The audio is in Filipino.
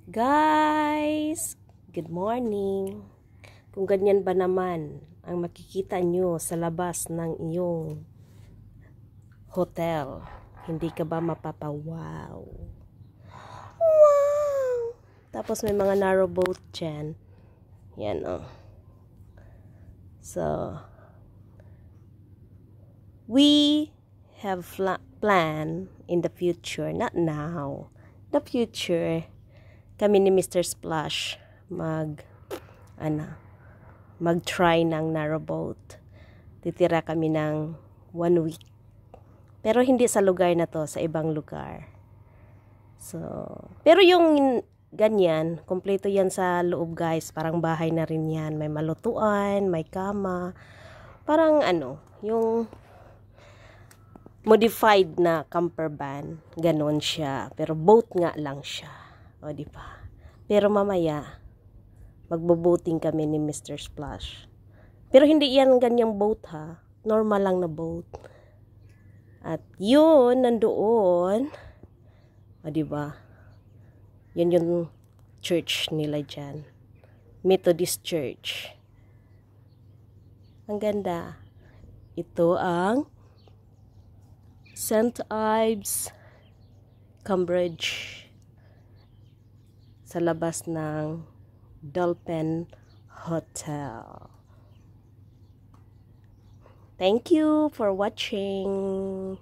Guys, good morning. Kung ganyan ba naman ang makikita nyo sa labas ng iyong hotel, hindi ka ba mapapawaw? Wow! Tapos may mga narrow boat dyan. Yan oh. So, we have plan in the future, not now, the future. Kami ni Mr. Splash mag-try ng narrowboat. Titira kami ng 1 week. Pero hindi sa lugar na to, sa ibang lugar. So, pero yung ganyan, kompleto yan sa loob guys. Parang bahay na rin yan. May malutuan, may kama. Parang yung modified na camper van. Ganon siya. Pero boat nga lang siya. O, diba? Pero mamaya, magbo-boating kami ni Mr. Splash. Pero hindi yan ganyang boat ha. Normal lang na boat. At yun, nandoon. O, diba? Yun yung church nila dyan. Methodist Church. Ang ganda. Ito ang St. Ives Cambridge. Sa labas ng Dolphin Hotel. Thank you for watching.